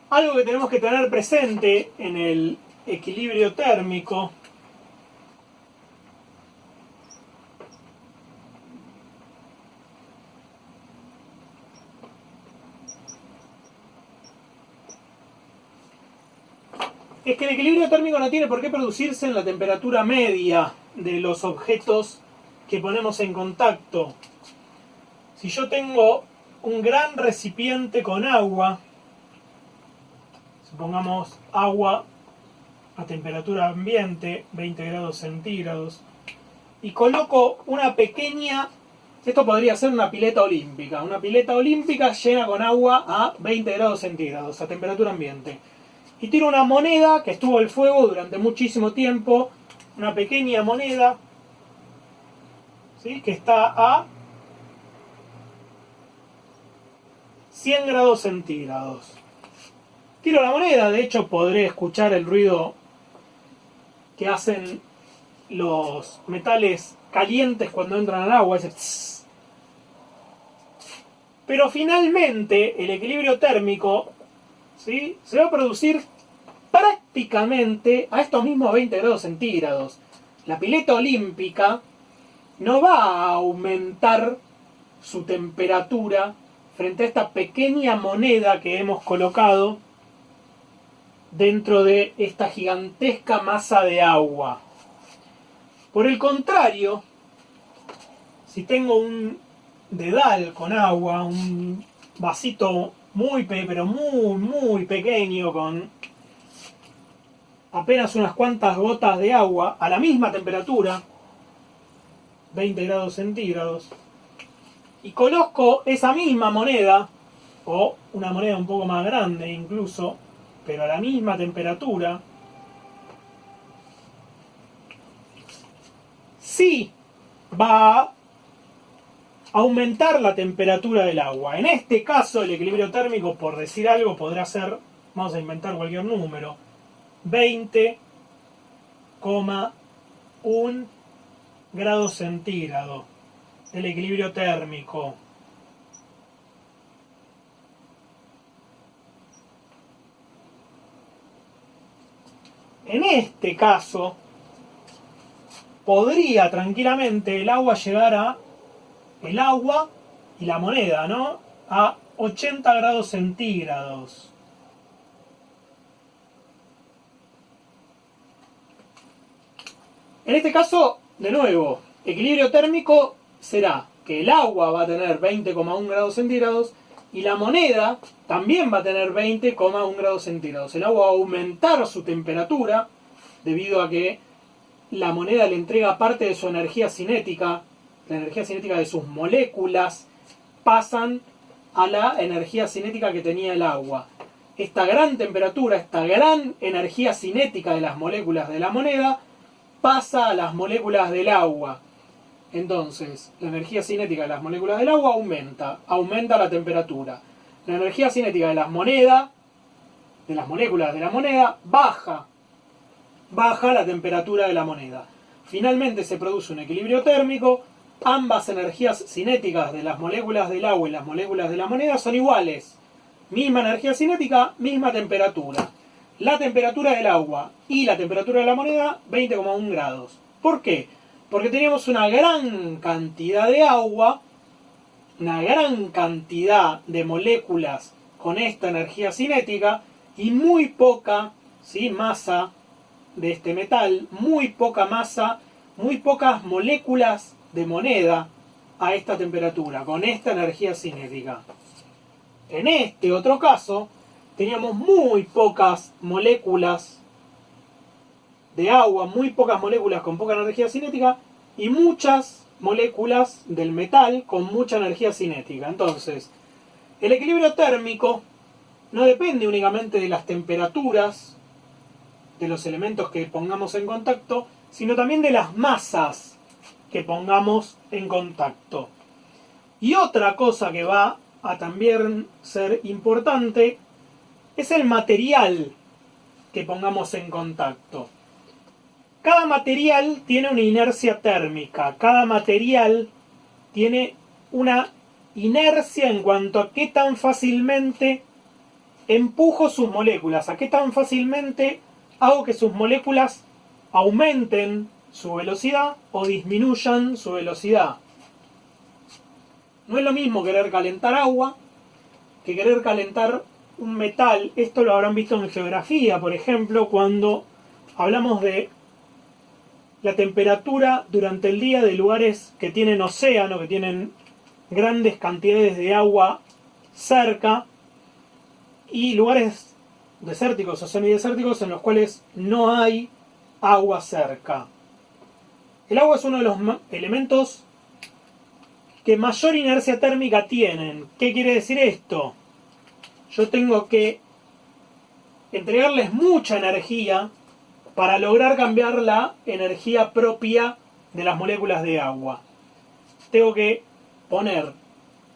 Algo que tenemos que tener presente en el equilibrio térmico es que el equilibrio térmico no tiene por qué producirse en la temperatura media de los objetos que ponemos en contacto. Si yo tengo un gran recipiente con agua, supongamos agua a temperatura ambiente, 20 grados centígrados, y coloco una pequeña, esto podría ser una pileta olímpica llena con agua a 20 grados centígrados, a temperatura ambiente. Y tiro una moneda que estuvo al fuego durante muchísimo tiempo, una pequeña moneda, ¿sí?, que está a 100 grados centígrados. Tiro la moneda, de hecho podré escuchar el ruido que hacen los metales calientes cuando entran al agua, ese tss. Pero finalmente el equilibrio térmico, ¿sí?, se va a producir prácticamente a estos mismos 20 grados centígrados. La pileta olímpica no va a aumentar su temperatura frente a esta pequeña moneda que hemos colocado dentro de esta gigantesca masa de agua. Por el contrario, si tengo un dedal con agua, un vasito pero muy pequeño con apenas unas cuantas gotas de agua a la misma temperatura, 20 grados centígrados, y coloco esa misma moneda, o una moneda un poco más grande incluso, pero a la misma temperatura, sí va a aumentar la temperatura del agua. En este caso el equilibrio térmico, por decir algo, podrá ser, vamos a inventar cualquier número, 20,1 grados centígrados del equilibrio térmico. En este caso podría tranquilamente el agua llegar a el agua y la moneda, ¿no?, a 80 grados centígrados. En este caso, de nuevo, equilibrio térmico será que el agua va a tener 20,1 grados centígrados y la moneda también va a tener 20,1 grados centígrados. El agua va a aumentar su temperatura debido a que la moneda le entrega parte de su energía cinética. La energía cinética de sus moléculas pasan a la energía cinética que tenía el agua. Esta gran temperatura, esta gran energía cinética de las moléculas de la moneda pasa a las moléculas del agua. Entonces, la energía cinética de las moléculas del agua aumenta la temperatura. La energía cinética de las moléculas de la moneda, baja la temperatura de la moneda. Finalmente se produce un equilibrio térmico. Ambas energías cinéticas de las moléculas del agua y las moléculas de la moneda son iguales. Misma energía cinética, misma temperatura. La temperatura del agua y la temperatura de la moneda, 20,1 grados. ¿Por qué? Porque teníamos una gran cantidad de agua, una gran cantidad de moléculas con esta energía cinética y muy poca, ¿sí?, masa de este metal, muy poca masa, muy pocas moléculas de moneda a esta temperatura, con esta energía cinética. En este otro caso, teníamos muy pocas moléculas de agua, muy pocas moléculas con poca energía cinética y muchas moléculas del metal con mucha energía cinética. Entonces, el equilibrio térmico no depende únicamente de las temperaturas de los elementos que pongamos en contacto, sino también de las masas que pongamos en contacto. Y otra cosa que va a también ser importante es el material que pongamos en contacto. Cada material tiene una inercia térmica, cada material tiene una inercia en cuanto a qué tan fácilmente empujo sus moléculas. ¿A qué tan fácilmente hago que sus moléculas aumenten su velocidad o disminuyan su velocidad? No es lo mismo querer calentar agua que querer calentar un metal. Esto lo habrán visto en geografía, por ejemplo, cuando hablamos de la temperatura durante el día de lugares que tienen océano, que tienen grandes cantidades de agua cerca, y lugares desérticos o semidesérticos en los cuales no hay agua cerca. El agua es uno de los elementos que mayor inercia térmica tienen. ¿Qué quiere decir esto? Yo tengo que entregarles mucha energía para lograr cambiar la energía propia de las moléculas de agua. Tengo que poner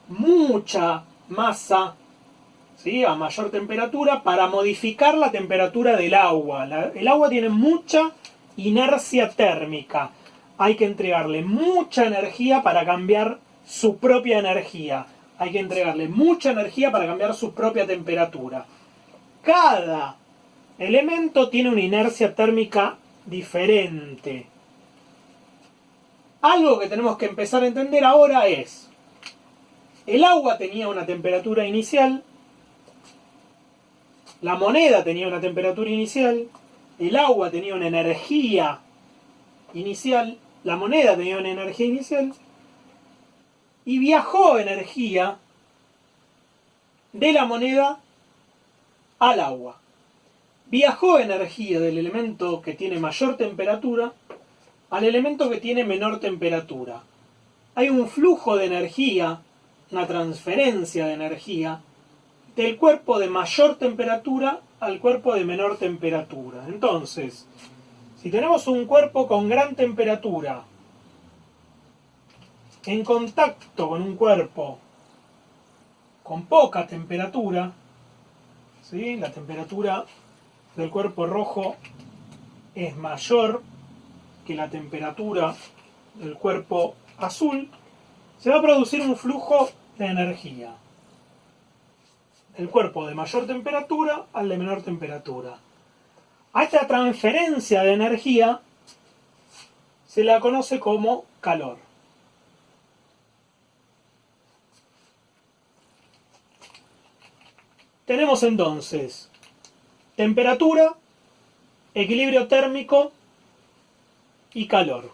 mucha masa, ¿sí?, a mayor temperatura para modificar la temperatura del agua. El agua tiene mucha inercia térmica. Hay que entregarle mucha energía para cambiar su propia energía. Hay que entregarle mucha energía para cambiar su propia temperatura. Cada elemento tiene una inercia térmica diferente. Algo que tenemos que empezar a entender ahora es: el agua tenía una temperatura inicial, la moneda tenía una temperatura inicial, el agua tenía una energía inicial, la moneda tenía una energía inicial, y viajó energía de la moneda al agua. Viajó energía del elemento que tiene mayor temperatura al elemento que tiene menor temperatura. Hay un flujo de energía, una transferencia de energía del cuerpo de mayor temperatura al cuerpo de menor temperatura. Entonces, si tenemos un cuerpo con gran temperatura en contacto con un cuerpo con poca temperatura, ¿sí?, la temperatura del cuerpo rojo es mayor que la temperatura del cuerpo azul, se va a producir un flujo de energía del cuerpo de mayor temperatura al de menor temperatura. A esta transferencia de energía se la conoce como calor. Tenemos entonces temperatura, equilibrio térmico y calor.